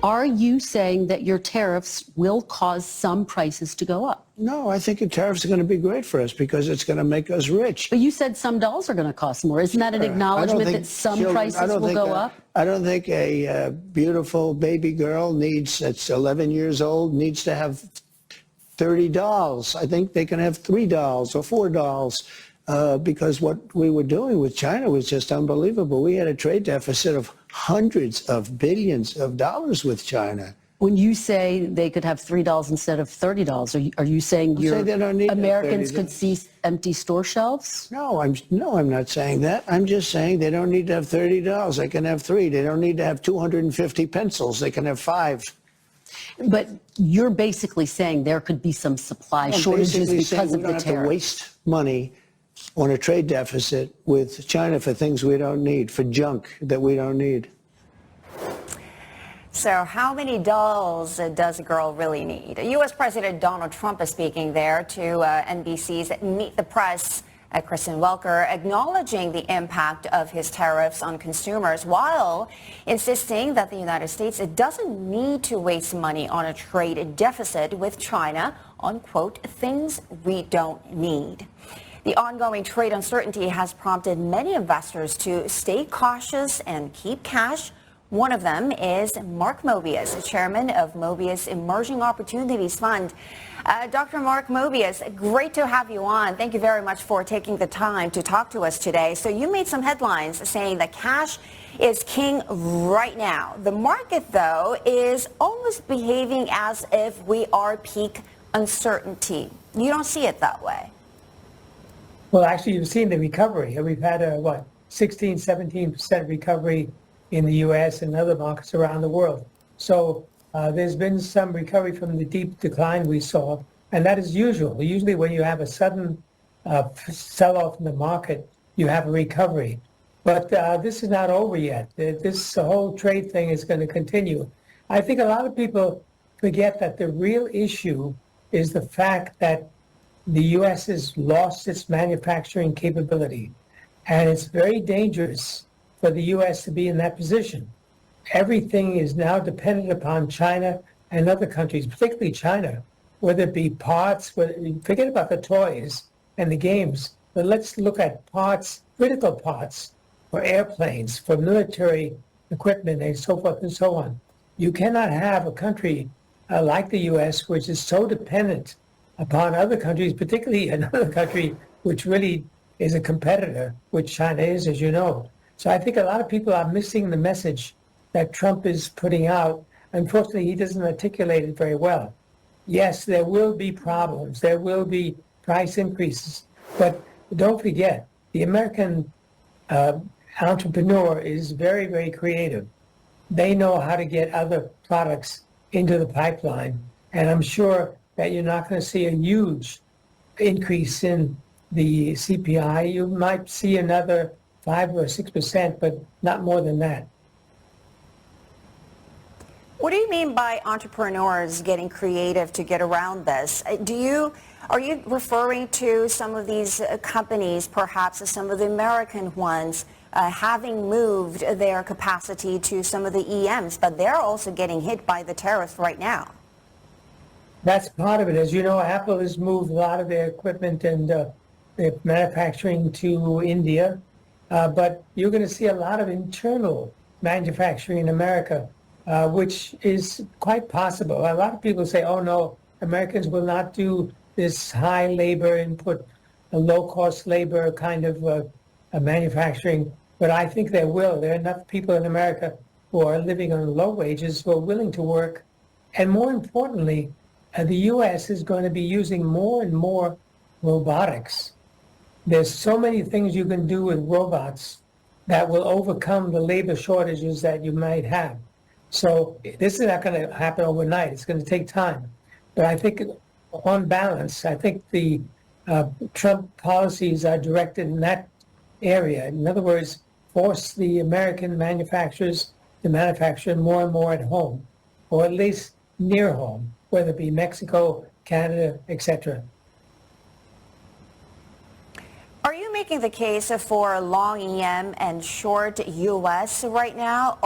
Are you saying that your tariffs will cause some prices to go up? No, I think the tariffs are going to be great for us because it's going to make us rich. But you said some dolls are going to cost more. Isn't that an acknowledgement that some prices will go up? I don't think a beautiful baby girl that's 11 years old needs to have 30 dolls. I think they can have 3 dolls or 4 dolls because what we were doing with China was just unbelievable. We had a trade deficit of hundreds of billions of dollars with China. When you say they could have 3 dolls instead of 30 dolls, are you saying Americans could see empty store shelves? No, I'm not saying that. I'm just saying they don't need to have 30 dolls. They can have 3. They don't need to have 250 pencils. They can have 5. But you're basically saying there could be some supply shortages because of the tariff. We don't have to waste money on a trade deficit with China for things we don't need, for junk that we don't need. So how many dolls does a girl really need? U.S. President Donald Trump is speaking there to NBC's Meet the Press. Kristen Welker acknowledging the impact of his tariffs on consumers while insisting that the United States doesn't need to waste money on a trade deficit with China on, quote, things we don't need. The ongoing trade uncertainty has prompted many investors to stay cautious and keep cash. One of them is Mark Mobius, chairman of Mobius Emerging Opportunities Fund. Dr. Mark Mobius, great to have you on. Thank you very much for taking the time to talk to us today. So you made some headlines saying that cash is king right now. The market, though, is almost behaving as if we are peak uncertainty. You don't see it that way. Well, actually, you've seen the recovery. We've had a, 16, 17% recovery in the U.S. and other markets around the world. So there's been some recovery from the deep decline we saw, and that is usual. Usually when you have a sudden sell-off in the market, you have a recovery. But this is not over yet. This whole trade thing is going to continue. I think a lot of people forget that the real issue is the fact that the U.S. has lost its manufacturing capability, and it's very dangerous for the U.S. to be in that position. Everything is now dependent upon China and other countries, particularly China, whether it be parts, forget about the toys and the games, but let's look at parts, critical parts for airplanes, for military equipment, and so forth and so on. You cannot have a country like the U.S., which is so dependent upon other countries, particularly another country which really is a competitor, which China is, as you know. So I think a lot of people are missing the message that Trump is putting out. Unfortunately, he doesn't articulate it very well. Yes, there will be problems. There will be price increases. But don't forget, the American entrepreneur is very, very creative. They know how to get other products into the pipeline. And I'm sure that you're not going to see a huge increase in the CPI. You might see another 5 or 6%, but not more than that. What do you mean by entrepreneurs getting creative to get around this? Are you referring to some of these companies, perhaps some of the American ones, having moved their capacity to some of the EMs, but they're also getting hit by the tariffs right now? That's part of it. As you know, Apple has moved a lot of their equipment and their manufacturing to India, but you're going to see a lot of internal manufacturing in America, which is quite possible. A lot of people say, oh no, Americans will not do this high labor input, a low-cost labor kind of manufacturing, but I think they will. There are enough people in America who are living on low wages who are willing to work. And more importantly, the U.S. is going to be using more and more robotics. There's so many things you can do with robots that will overcome the labor shortages that you might have. So this is not going to happen overnight. It's going to take time. But I think on balance, I think the Trump policies are directed in that area. In other words, force the American manufacturers to manufacture more and more at home, or at least near home, whether it be Mexico, Canada, etc. Are you making the case for long EM and short U.S. right now?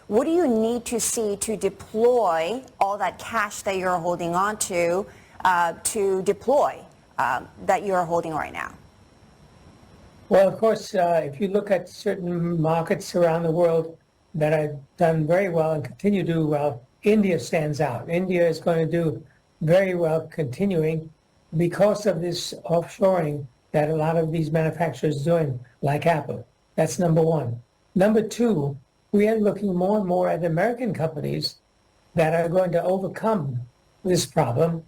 What do you need to see to deploy all that cash that you're holding on to deploy that you're holding right now? Well, of course, if you look at certain markets around the world that have done very well and continue to do well, India stands out. India is going to do very well continuing because of this offshoring that a lot of these manufacturers are doing, like Apple. That's number one. Number two, we are looking more and more at American companies that are going to overcome this problem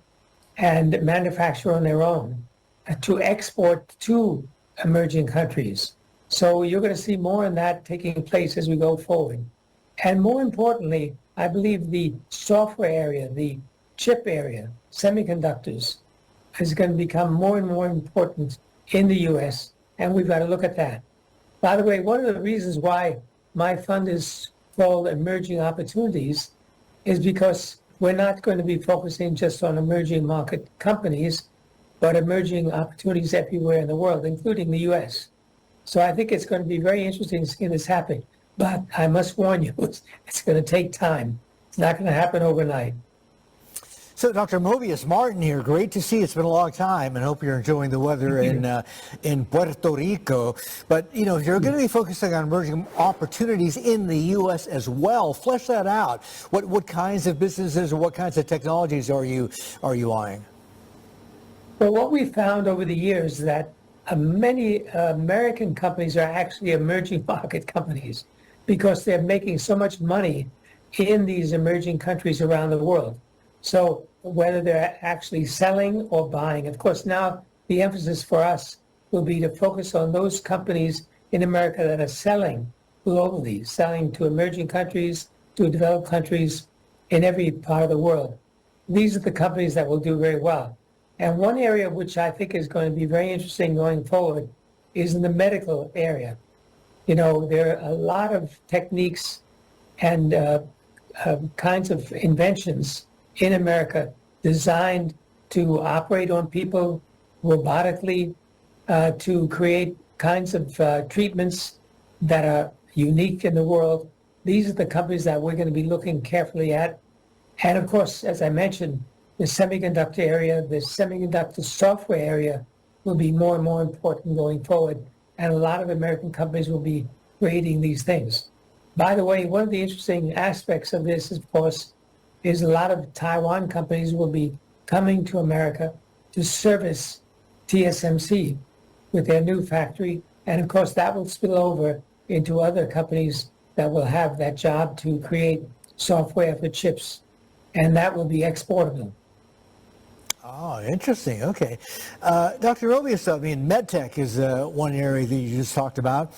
and manufacture on their own to export to emerging countries. So you're going to see more of that taking place as we go forward. And more importantly, I believe the software area, the chip area, semiconductors, is going to become more and more important in the U.S., and we've got to look at that. By the way, one of the reasons why my fund is called Emerging Opportunities is because we're not going to be focusing just on emerging market companies, but emerging opportunities everywhere in the world, including the U.S. So I think it's going to be very interesting to see this happen. But I must warn you, it's going to take time. It's not going to happen overnight. So, Dr. Mobius Martin here, great to see you. It's been a long time, and hope you're enjoying the weather in Puerto Rico. But, you know, if you're going to be focusing on emerging opportunities in the U.S. as well, flesh that out. What kinds of businesses or what kinds of technologies are you eyeing? Well, what we found over the years is that many American companies are actually emerging market companies because they're making so much money in these emerging countries around the world. So whether they're actually selling or buying, of course, now the emphasis for us will be to focus on those companies in America that are selling globally, selling to emerging countries, to developed countries in every part of the world. These are the companies that will do very well. And one area which I think is going to be very interesting going forward is in the medical area. You know, there are a lot of techniques and kinds of inventions in America designed to operate on people robotically, to create kinds of treatments that are unique in the world. These are the companies that we're going to be looking carefully at. And of course, as I mentioned, the semiconductor area, the semiconductor software area will be more and more important going forward. And a lot of American companies will be creating these things. By the way, one of the interesting aspects of this, of course, is a lot of Taiwan companies will be coming to America to service TSMC with their new factory. And of course, that will spill over into other companies that will have that job to create software for chips. And that will be exportable. Oh, interesting. Okay. Dr. Mobius, I mean, medtech is one area that you just talked about.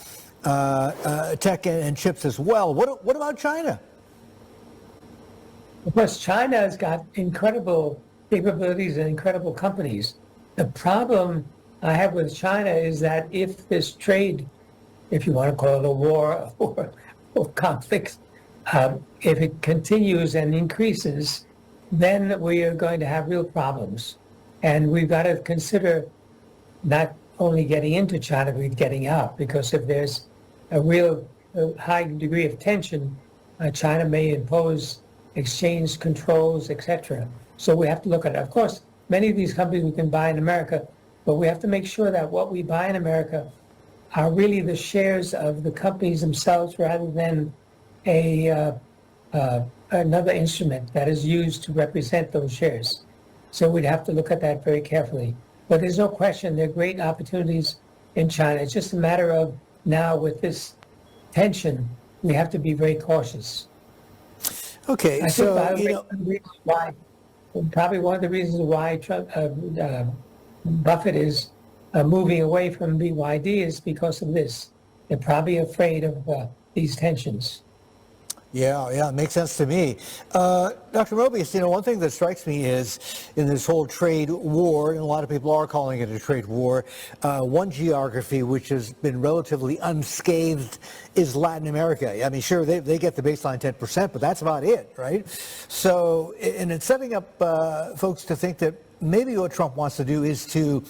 Tech and chips as well. What about China? Of course, China has got incredible capabilities and incredible companies. The problem I have with China is that if this trade, if you want to call it a war or conflict, if it continues and increases, then we are going to have real problems. And we've got to consider not only getting into China, but getting out, because if there's a real high degree of tension, China may impose exchange controls, etc. So we have to look at it. Of course, many of these companies we can buy in America, but we have to make sure that what we buy in America are really the shares of the companies themselves rather than another instrument that is used to represent those shares. So we'd have to look at that very carefully. But there's no question there are great opportunities in China. It's just a matter of now with this tension, we have to be very cautious. Okay, I think probably one of the reasons why Buffett is moving away from BYD is because of this. They're probably afraid of these tensions. Yeah, it makes sense to me. Dr. Mobius, you know, one thing that strikes me is in this whole trade war, and a lot of people are calling it a trade war, one geography which has been relatively unscathed is Latin America. I mean, sure, they get the baseline 10%, but that's about it, right? So, and it's setting up folks to think that maybe what Trump wants to do is to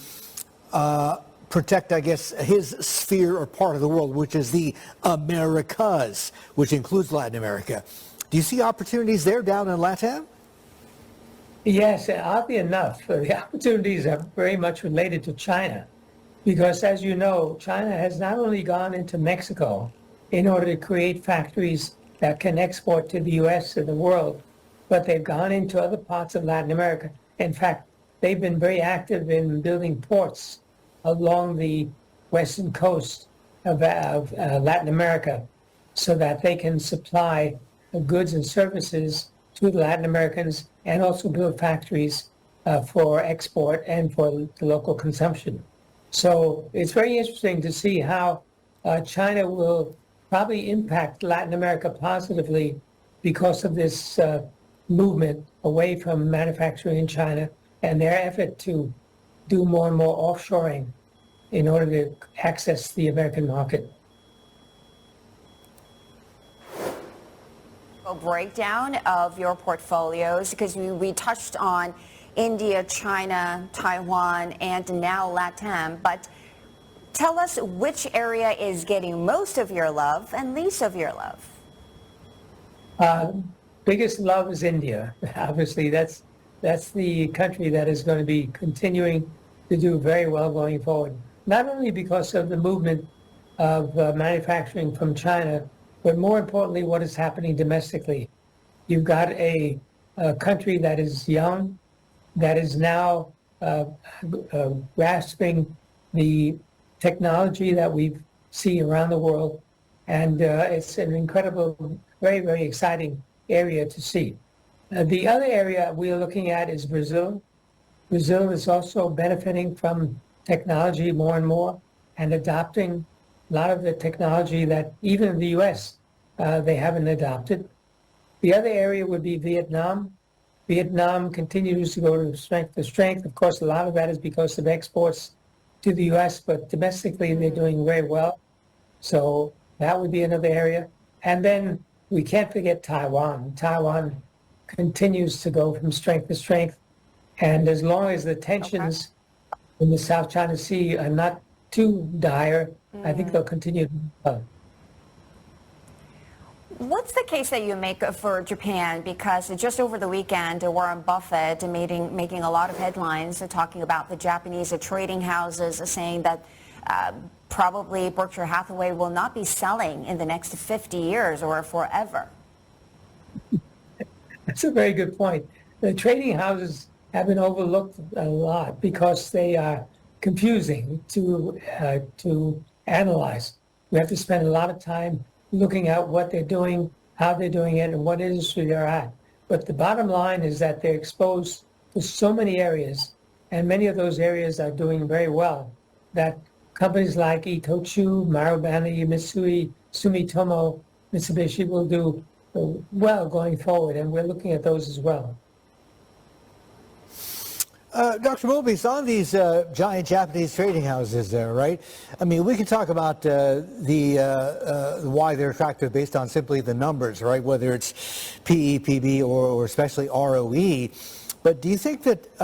protect, I guess, his sphere or part of the world, which is the Americas, which includes Latin America. Do you see opportunities there down in LATAM? Yes, oddly enough, the opportunities are very much related to China, because as you know, China has not only gone into Mexico in order to create factories that can export to the U.S. and the world, but they've gone into other parts of Latin America. In fact, they've been very active in building ports along the western coast of Latin America so that they can supply goods and services to the Latin Americans and also build factories for export and for the local consumption. So it's very interesting to see how China will probably impact Latin America positively because of this movement away from manufacturing in China and their effort to do more and more offshoring in order to access the American market. A breakdown of your portfolios, because we touched on India, China, Taiwan, and now LATAM, but tell us which area is getting most of your love and least of your love. Biggest love is India. Obviously, that's the country that is going to be continuing to do very well going forward. Not only because of the movement of manufacturing from China, but more importantly, what is happening domestically. You've got a country that is young, that is now grasping the technology that we see around the world, and it's an incredible, very, very exciting area to see. The other area we are looking at is Brazil. Brazil is also benefiting from technology more and more and adopting a lot of the technology that even in the U.S. They haven't adopted. The other area would be Vietnam. Vietnam continues to go to strength to strength. Of course, a lot of that is because of exports to the U.S., but domestically they're doing very well. So that would be another area. And then we can't forget Taiwan. Taiwan continues to go from strength to strength. And as long as the tensions in the South China Sea are not too dire, I think they'll continue to do well. What's the case that you make for Japan? Because just over the weekend, Warren Buffett making a lot of headlines talking about the Japanese trading houses, saying that probably Berkshire Hathaway will not be selling in the next 50 years or forever. That's a very good point. The trading houses have been overlooked a lot because they are confusing to analyze. We have to spend a lot of time looking at what they're doing, how they're doing it, and what industry they're at. But the bottom line is that they're exposed to so many areas, and many of those areas are doing very well, that companies like Itochu, Marubeni, Mitsui, Sumitomo, Mitsubishi will do well going forward, and we're looking at those as well. Dr. Mobius, on these giant Japanese trading houses there, right? I mean, we can talk about why they're attractive based on simply the numbers, right? Whether it's PE, PB, or especially ROE. But do you think that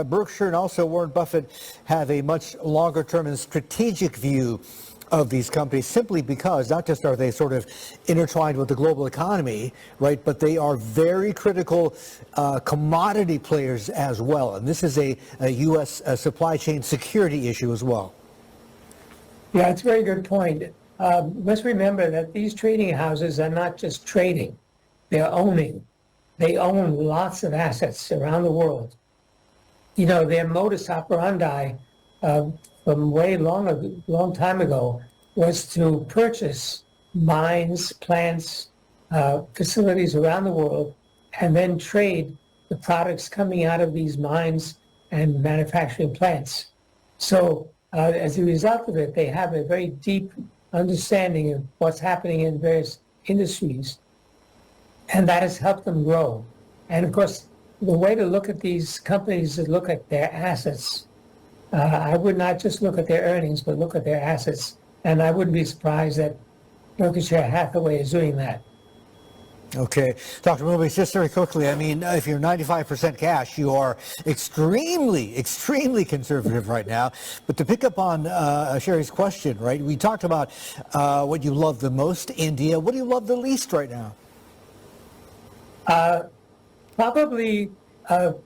Berkshire and also Warren Buffett have a much longer term and strategic view of these companies, simply because not just are they sort of intertwined with the global economy, right, but they are very critical commodity players as well. And this is a U.S. Supply chain security issue as well. Yeah, it's a very good point. Let's remember that these trading houses are not just trading, they're owning. They own lots of assets around the world. You know, their modus operandi from long time ago was to purchase mines, plants, facilities around the world, and then trade the products coming out of these mines and manufacturing plants. So as a result of it, they have a very deep understanding of what's happening in various industries, and that has helped them grow. And of course, the way to look at these companies is to look at their assets. I would not just look at their earnings, but look at their assets. And I wouldn't be surprised that Berkshire Hathaway is doing that. Okay. Dr. Mobius, just very quickly, I mean, if you're 95% cash, you are extremely conservative right now. But to pick up on Sherry's question, right, we talked about what you love the most, India. What do you love the least right now? Probably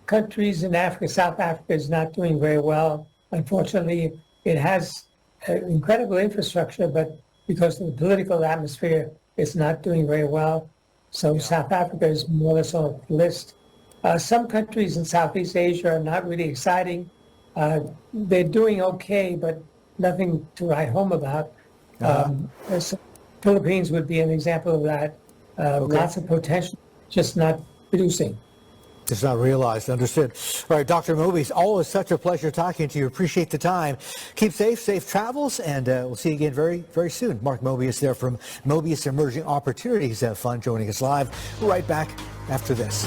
countries in Africa. South Africa is not doing very well. Unfortunately, it has incredible infrastructure, but because of the political atmosphere, it's not doing very well. So South Africa is more or less on the list. Some countries in Southeast Asia are not really exciting. They're doing okay, but nothing to write home about. Philippines would be an example of that. Lots of potential, just not producing. Just not realized. Understood. All right, Dr. Mobius, always such a pleasure talking to you. Appreciate the time. Keep safe travels, and we'll see you again very soon. Mark Mobius there from Mobius Emerging Opportunities Fund joining us live. Right back after this.